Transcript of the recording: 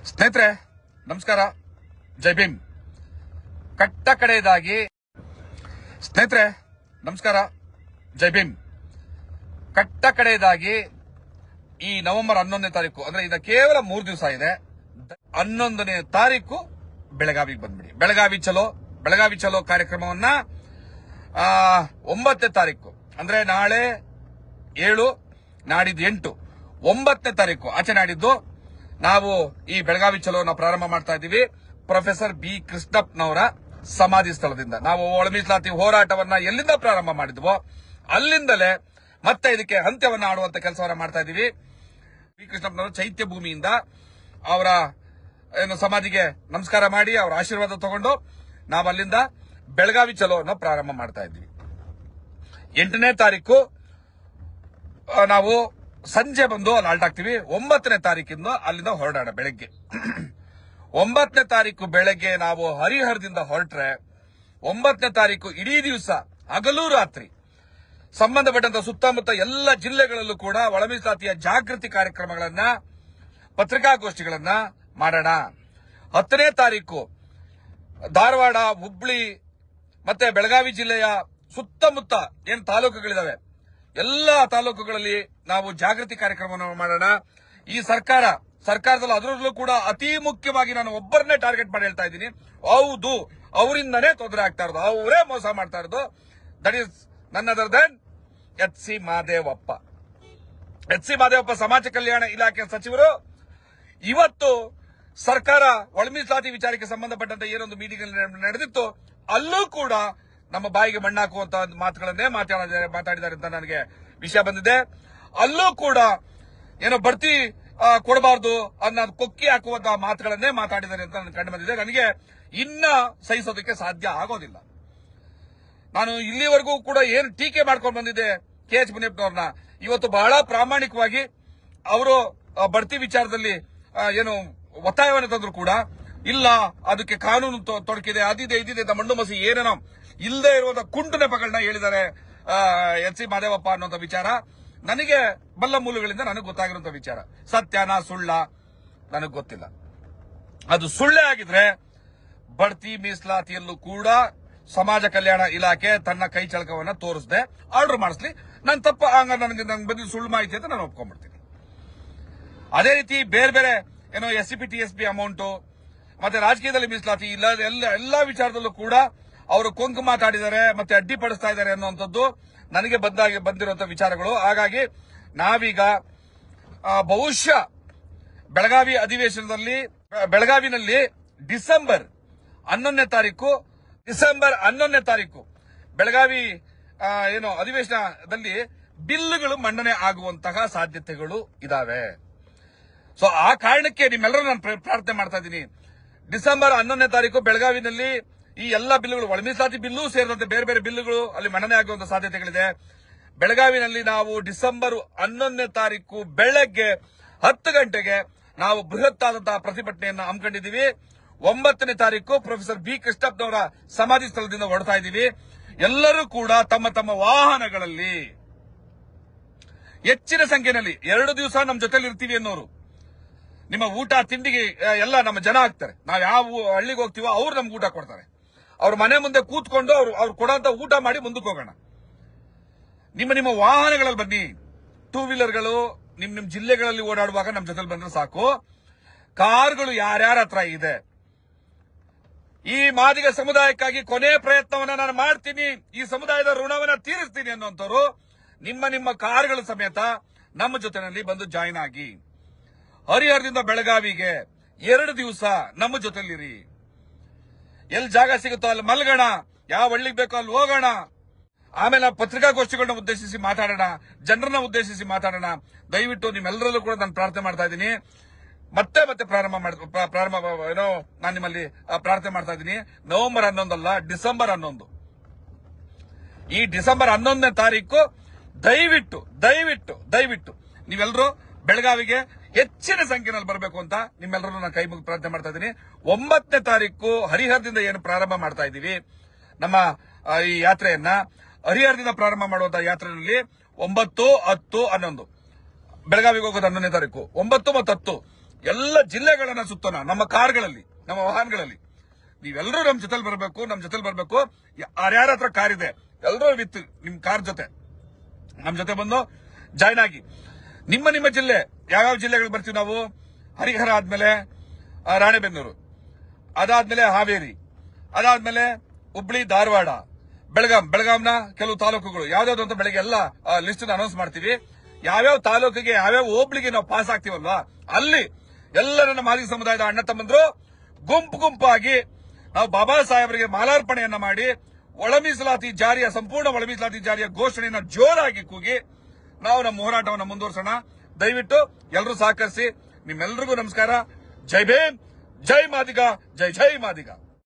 ಸ್ನೇಹಿತರೆ ನಮಸ್ಕಾರ, ಜೈ ಭೀಮ್. ಕಟ್ಟ ಕಡೆಯದಾಗಿ ಸ್ನೇಹಿತರೆ ನಮಸ್ಕಾರ, ಜೈ ಭೀಮ್. ಕಟ್ಟ ಕಡೆಯದಾಗಿ ಈ ನವೆಂಬರ್ 11ನೇ ತಾರೀಕು ಅಂದ್ರೆ ಇದ ಕೇವಲ 3 ದಿವಸ ಇದೆ. 11ನೇ ತಾರೀಕು ಬೆಳಗಾವಿಗೆ ಬಂದ್ಬಿಡಿ. ಬೆಳಗಾವಿ ಚಲೋ ಕಾರ್ಯಕ್ರಮವನ್ನ 9ನೇ ತಾರೀಕು ಅಂದ್ರೆ ನಾಳೆ 7, ನಾಡಿದ್ದು 8, 9ನೇ ತಾರೀಕು ಆಚೆ ನಾಡಿದ್ದು ನಾವು ಈ ಬೆಳಗಾವಿ ಚಲೋನ ಪ್ರಾರಂಭ ಮಾಡ್ತಾ ಇದ್ದೀವಿ. ಪ್ರೊಫೆಸರ್ ಬಿ ಕೃಷ್ಣಪ್ಪನವರ ಸಮಾಧಿ ಸ್ಥಳದಿಂದ. ನಾವು ಒಳ ಮೀಸಲಾತಿ ಹೋರಾಟವನ್ನ ಎಲ್ಲಿಂದ ಪ್ರಾರಂಭ ಮಾಡಿದ್ವೋ ಅಲ್ಲಿಂದಲೇ ಮತ್ತೆ ಇದಕ್ಕೆ ಅಂತ್ಯವನ್ನ ಆಡುವಂತ ಕೆಲಸವನ್ನ ಮಾಡ್ತಾ ಇದ್ದೀವಿ. ಬಿ ಕೃಷ್ಣಪ್ಪನವರ ಚೈತ್ಯ ಭೂಮಿಯಿಂದ ಅವರ ಸಮಾಧಿಗೆ ನಮಸ್ಕಾರ ಮಾಡಿ ಅವರ ಆಶೀರ್ವಾದ ತಗೊಂಡು ನಾವು ಅಲ್ಲಿಂದ ಬೆಳಗಾವಿ ಚಲೋನ ಪ್ರಾರಂಭ ಮಾಡ್ತಾ ಇದ್ದೀವಿ. 8ನೇ ತಾರೀಕು ನಾವು ಸಂಜೆ ಬಂದು ಅಲ್ಲಿ ಹಾಲ್ಟ್ ಆಗ್ತೀವಿ. 9ನೇ ತಾರೀಕಿಂದ ಅಲ್ಲಿಂದ ಹೊರಡೋಣ ಬೆಳಗ್ಗೆ. 9ನೇ ತಾರೀಕು ಬೆಳಗ್ಗೆ ನಾವು ಹರಿಹರದಿಂದ ಹೊರಟ್ರೆ 9ನೇ ತಾರೀಕು ಇಡೀ ದಿವಸ ಹಗಲು ರಾತ್ರಿ ಸಂಬಂಧಪಟ್ಟಂತ ಸುತ್ತಮುತ್ತ ಎಲ್ಲ ಜಿಲ್ಲೆಗಳಲ್ಲೂ ಕೂಡ ಒಳ ಮೀಸಲಾತಿಯ ಜಾಗೃತಿ ಕಾರ್ಯಕ್ರಮಗಳನ್ನ, ಪತ್ರಿಕಾಗೋಷ್ಠಿಗಳನ್ನ ಮಾಡೋಣ. 10ನೇ ತಾರೀಕು ಧಾರವಾಡ, ಹುಬ್ಳಿ ಮತ್ತೆ ಬೆಳಗಾವಿ ಜಿಲ್ಲೆಯ ಸುತ್ತಮುತ್ತ ಏನು ತಾಲೂಕುಗಳಿದಾವೆ ಎಲ್ಲ ತಾಲೂಕುಗಳಲ್ಲಿ ನಾವು ಜಾಗೃತಿ ಕಾರ್ಯಕ್ರಮವನ್ನು ಮಾಡೋಣ. ಈ ಸರ್ಕಾರದಲ್ಲಿ ಅದರಲ್ಲೂ ಕೂಡ ಅತಿ ಮುಖ್ಯವಾಗಿ ನಾನು ಒಬ್ಬರನ್ನೇ ಟಾರ್ಗೆಟ್ ಮಾಡಿ ಹೇಳ್ತಾ ಇದ್ದೀನಿ. ಹೌದು, ಅವರಿಂದನೇ ತೊಂದರೆ ಆಗ್ತಾ ಇರೋದು, ಅವರೇ ಮೋಸ ಮಾಡ್ತಾ ಇರೋದು. That is none other than H C Mahadevappa. ಸಮಾಜ ಕಲ್ಯಾಣ ಇಲಾಖೆ ಸಚಿವರು ಇವತ್ತು ಸರ್ಕಾರ ಒಳ ಮೀಸಲಾತಿ ವಿಚಾರಕ್ಕೆ ಸಂಬಂಧಪಟ್ಟಂತೆ ಏನೊಂದು ಮೀಟಿಂಗ್ ನಡೆದಿತ್ತು, ಅಲ್ಲೂ ಕೂಡ ನಮ್ಮ ಬಾಯಿಗೆ ಮಣ್ಣಾಕುವಂತ ಮಾತುಗಳನ್ನೇ ಮಾತಾಡಿದ್ದಾರೆ ಅಂತ ನನಗೆ ವಿಷಯ ಬಂದಿದೆ. ಅಲ್ಲೂ ಕೂಡ ಏನೋ ಬಡ್ತಿ ಕೊಡಬಾರ್ದು ಅನ್ನೋದು ಕೊಕ್ಕಿ ಹಾಕುವಂತಹ ಮಾತುಗಳನ್ನೇ ಮಾತಾಡಿದ್ದಾರೆ ಅಂತ ನನಗೆ ಕಂಡು ಬಂದಿದೆ. ನನಗೆ ಇನ್ನ ಸಹಿಸೋದಕ್ಕೆ ಸಾಧ್ಯ ಆಗೋದಿಲ್ಲ. ನಾನು ಇಲ್ಲಿವರೆಗೂ ಕೂಡ ಏನು ಟೀಕೆ ಮಾಡ್ಕೊಂಡು ಬಂದಿದ್ದೆ KH ಮುನಿಯಪ್ಪನವ್ರನ್ನ, ಇವತ್ತು ಬಹಳ ಪ್ರಾಮಾಣಿಕವಾಗಿ ಅವರು ಬಡ್ತಿ ವಿಚಾರದಲ್ಲಿ ಏನು ಒತ್ತಾಯವನ್ನು ತಂದ್ರು ಕೂಡ ಇಲ್ಲ, ಅದಕ್ಕೆ ಕಾನೂನು ತೊಡಕಿದೆ, ಅದಿದೆ ಇದಿದೆ ಮಣ್ಣು ಮಸಿ ಏನೇನೋ ಇಲ್ಲದೆ ಇರುವಂತಹ ಕುಂಟು ನೆಪಗಳನ್ನ ಹೇಳಿದ್ದಾರೆ ಎಚ್ ಸಿ ಮಹದೇವಪ್ಪ ಅನ್ನುವಂಥ ವಿಚಾರ ನನಗೆ ಬಲ್ಲ ಮೂಲಗಳಿಂದ ನನಗೆ ಗೊತ್ತಾಗಿರುವಂತಹ ವಿಚಾರ. ಸತ್ಯನಾ ಸುಳ್ಳ ನನಗೆ ಗೊತ್ತಿಲ್ಲ. ಅದು ಸುಳ್ಳೇ ಆಗಿದ್ರೆ ಬಡ್ತಿ ಮೀಸಲಾತಿಯಲ್ಲೂ ಕೂಡ ಸಮಾಜ ಕಲ್ಯಾಣ ಇಲಾಖೆ ತನ್ನ ಕೈ ಚಳಕವನ್ನ ತೋರಿಸದೆ ಆರ್ಡರ್ ಮಾಡಿಸ್ಲಿ. ನಾನು ತಪ್ಪ ನನಗೆ ಬಂದಿದ್ದು ಸುಳ್ಳು ಮಾಹಿತಿ ಅಂತ ನಾನು ಒಪ್ಕೊಂಡ್ಬಿಡ್ತೀನಿ. ಅದೇ ರೀತಿ ಬೇರೆ ಬೇರೆ ಏನೋ SCP TSP ಅಮೌಂಟ್ ಮತ್ತೆ ರಾಜಕೀಯದಲ್ಲಿ ಮೀಸಲಾತಿ ಎಲ್ಲಾ ವಿಚಾರದಲ್ಲೂ ಕೂಡ ಅವರು ಕೊಂಕು ಮಾತಾಡಿದ್ದಾರೆ ಮತ್ತೆ ಅಡ್ಡಿಪಡಿಸ್ತಾ ಇದ್ದಾರೆ ಅನ್ನುವಂಥದ್ದು ನನಗೆ ಬಂದಿರುವಂತಹ ವಿಚಾರಗಳು. ಹಾಗಾಗಿ ನಾವೀಗ ಬಹುಶಃ ಬೆಳಗಾವಿನಲ್ಲಿ ಡಿಸೆಂಬರ್ 11ನೇ ತಾರೀಕು ಬೆಳಗಾವಿ ಏನು ಅಧಿವೇಶನದಲ್ಲಿ ಬಿಲ್లుಗಳು ಮಂಡನೆ ಆಗುವಂತಹ ಸಾಧ್ಯತೆಗಳು ಇದಾವೆ. ಸೊ ಆ ಕಾರಣಕ್ಕೆ ನಿಮ್ಮೆಲ್ಲರೂ ನಾನು ಪ್ರಾರ್ಥನೆ ಮಾಡ್ತಾ ಇದ್ದೀನಿ. ಡಿಸೆಂಬರ್ 11ನೇ ತಾರೀಕು ಬೆಳಗಾವಿನಲ್ಲಿ ಈ ಎಲ್ಲ ಬಿಲ್లుಗಳು, ಒಳ ಮೀಸಲಾತಿ ಬಿಲ್ಲು ಸೇರಿದಂತೆ ಬೇರೆ ಬೇರೆ ಬಿಲ್లుಗಳು ಅಲ್ಲಿ ಮಂಡನೆ ಆಗುವಂತಹ ಸಾಧ್ಯತೆಗಳಿದೆ. ಬೆಳಗಾವಿನಲ್ಲಿ ನಾವು ಡಿಸೆಂಬರ್ 11ನೇ ತಾರೀಕು ಬೆಳಗ್ಗೆ 10 ಗಂಟೆಗೆ ನಾವು ಬೃಹತ್ ಆದಂತಹ ಪ್ರತಿಭಟನೆಯನ್ನು ಹಮ್ಮಿಕೊಂಡಿದ್ದೀವಿ. 9ನೇ ತಾರೀಕು ಪ್ರೊಫೆಸರ್ ಬಿ ಕೃಷ್ಣಪ್ಪನವರ ಸಮಾಧಿ ಸ್ಥಳದಿಂದ ಹೊರಡ್ತಾ ಇದ್ದೀವಿ. ಎಲ್ಲರೂ ಕೂಡ ತಮ್ಮ ತಮ್ಮ ವಾಹನಗಳಲ್ಲಿ ಹೆಚ್ಚಿನ ಸಂಖ್ಯೆಯಲ್ಲಿ 2 ದಿವಸ ನಮ್ಮ ಜೊತೆಲಿ ಇರ್ತೀವಿ ಅನ್ನೋರು ನಿಮ್ಮ ಊಟ ತಿಂಡಿಗೆ ಎಲ್ಲ ನಮ್ಮ ಜನ ಆಗ್ತಾರೆ. ನಾವು ಯಾವ ಹಳ್ಳಿಗೆ ಹೋಗ್ತೀವೋ ಅವ್ರು ನಮ್ಗೆ ಊಟ ಕೊಡ್ತಾರೆ. ಅವ್ರ ಮನೆ ಮುಂದೆ ಕೂತ್ಕೊಂಡು ಅವ್ರು ಕೊಡೋಂತ ಊಟ ಮಾಡಿ ಮುಂದಕ್ಕೆ ಹೋಗೋಣ. ನಿಮ್ಮ ವಾಹನಗಳಲ್ಲಿ ಬನ್ನಿ. 2 ವೀಲರ್ಗಳು ನಿಮ್ ಜಿಲ್ಲೆಗಳಲ್ಲಿ ಓಡಾಡುವಾಗ ನಮ್ಮ ಜೊತೆಲಿ ಬಂದ್ರೆ ಸಾಕು. ಕಾರ್ಗಳು ಯಾರ್ಯಾರ ಹತ್ರ ಇದೆ, ಈ ಮಾದಿಗ ಸಮುದಾಯಕ್ಕಾಗಿ ಕೊನೆ ಪ್ರಯತ್ನವನ್ನ ನಾನು ಮಾಡ್ತೀನಿ, ಈ ಸಮುದಾಯದ ಋಣವನ್ನ ತೀರಿಸ್ತೀನಿ ಅನ್ನುವಂಥವ್ರು ನಿಮ್ಮ ಕಾರ್ಗಳ ಸಮೇತ ನಮ್ಮ ಜೊತೆನಲ್ಲಿ ಬಂದು ಜಾಯಿನ್ ಆಗಿ ಹರಿಹರದಿಂದ ಬೆಳಗಾವಿಗೆ 2 ದಿವಸ ನಮ್ಮ ಜೊತೆಲಿರಿ. ಎಲ್ಲಿ ಜಾಗ ಸಿಗುತ್ತೋ ಅಲ್ಲಿ ಮಲ್ಗೋಣ, ಯಾವ ಹಳ್ಳಿಗೆ ಬೇಕೋ ಅಲ್ಲಿ ಹೋಗೋಣ. ಆಮೇಲೆ ನಾವು ಪತ್ರಿಕಾಗೋಷ್ಠಿಗಳನ್ನ ಉದ್ದೇಶಿಸಿ ಮಾತಾಡೋಣ, ಜನರನ್ನ ಉದ್ದೇಶಿಸಿ ಮಾತಾಡೋಣ. ದಯವಿಟ್ಟು ನಿಮ್ಮೆಲ್ಲರಲ್ಲೂ ಕೂಡ ನಾನು ಪ್ರಾರ್ಥನೆ ಮಾಡ್ತಾ ಇದ್ದೀನಿ. ಮತ್ತೆ ನಾನು ನಿಮ್ಮಲ್ಲಿ ಪ್ರಾರ್ಥನೆ ಮಾಡ್ತಾ ಇದ್ದೀನಿ. ನವೆಂಬರ್ 11 ಅಲ್ಲ, ಡಿಸೆಂಬರ್ 11. ಈ ಡಿಸೆಂಬರ್ 11ನೇ ತಾರೀಕು ದಯವಿಟ್ಟು ನೀವೆಲ್ಲರೂ ಬೆಳಗಾವಿಗೆ ಹೆಚ್ಚಿನ ಸಂಖ್ಯೆಯಲ್ಲಿ ಬರಬೇಕು ಅಂತ ನಿಮ್ಮೆಲ್ಲರೂ ನಾನು ಕೈ ಮುಗಿದು ಪ್ರಾರ್ಥನೆ ಮಾಡ್ತಾ ಇದ್ದೀನಿ. 9ನೇ ತಾರೀಕು ಹರಿಹರದಿಂದ ಏನು ಪ್ರಾರಂಭ ಮಾಡ್ತಾ ಇದ್ದೀವಿ ನಮ್ಮ ಈ ಯಾತ್ರೆಯನ್ನ, ಹರಿಹರದಿಂದ ಪ್ರಾರಂಭ ಮಾಡುವಂತಹ ಯಾತ್ರೆಯಲ್ಲಿ 9, 10, 11 ಬೆಳಗಾವಿಗೆ ಹೋಗೋದು 11ನೇ ತಾರೀಕು, 9 ಮತ್ತು 10 ಎಲ್ಲ ಜಿಲ್ಲೆಗಳನ್ನ ಸುತ್ತೋಣ ನಮ್ಮ ಕಾರ್ಗಳಲ್ಲಿ, ನಮ್ಮ ವಾಹನಗಳಲ್ಲಿ. ನೀವೆಲ್ಲರೂ ನಮ್ ಜೊತೆಲಿ ಬರಬೇಕು. ಯಾರ್ಯಾರ ಹತ್ರ ಕಾರ್ ಇದೆ ಎಲ್ಲರೂ ವಿತ್ ನಿಮ್ ಕಾರ್ ಜೊತೆ ನಮ್ ಜೊತೆ ಬಂದು ಜಾಯ್ನ್ ಆಗಿ. ನಿಮ್ಮ ಜಿಲ್ಲೆ ಯಾವ್ಯಾವ ಜಿಲ್ಲೆಗಳು ಬರ್ತೀವಿ ನಾವು? ಹರಿಹರ ಆದ್ಮೇಲೆ ರಾಣೆಬೆನ್ನೂರು, ಅದಾದ್ಮೇಲೆ ಹಾವೇರಿ, ಅದಾದ್ಮೇಲೆ ಹುಬ್ಳಿ, ಧಾರವಾಡ, ಬೆಳಗಾಂನ ಕೆಲವು ತಾಲೂಕುಗಳು ಯಾವ್ದಾವ್ದು ಅಂತ ಬೆಳಗ್ಗೆ ಎಲ್ಲ ಲಿಸ್ಟ್ ಅನೌನ್ಸ್ ಮಾಡ್ತೀವಿ. ಯಾವ್ಯಾವ ತಾಲೂಕಿಗೆ ಯಾವ್ಯಾವ ಹೋಬ್ಳಿಗೆ ನಾವು ಪಾಸ್ ಆಗ್ತೀವಲ್ವಾ, ಅಲ್ಲಿ ಎಲ್ಲ ನನ್ನ ಮಾದಿಗ ಸಮುದಾಯದ ಅಣ್ಣ ತಮ್ಮಂದ್ರು ಗುಂಪಾಗಿ ನಾವು ಬಾಬಾ ಸಾಹೇಬರಿಗೆ ಮಾಲಾರ್ಪಣೆಯನ್ನ ಮಾಡಿ ಸಂಪೂರ್ಣ ಒಳ ಮೀಸಲಾತಿ ಜಾರಿಯ ಘೋಷಣೆಯನ್ನ ಜೋರಾಗಿ ಕೂಗಿ ನಾವು ನಮ್ಮ ಹೋರಾಟವನ್ನು ಮುಂದುವರಿಸೋಣ. ದಯವಿಟ್ಟು ಎಲ್ಲರೂ ಸಹಕರಿಸಿ. ನಿಮ್ಮೆಲ್ಲರಿಗೂ ನಮಸ್ಕಾರ. ಜೈ ಭೀಮ್, ಜೈ ಮಾದಿಗ, ಜೈ ಮಾದಿಗ.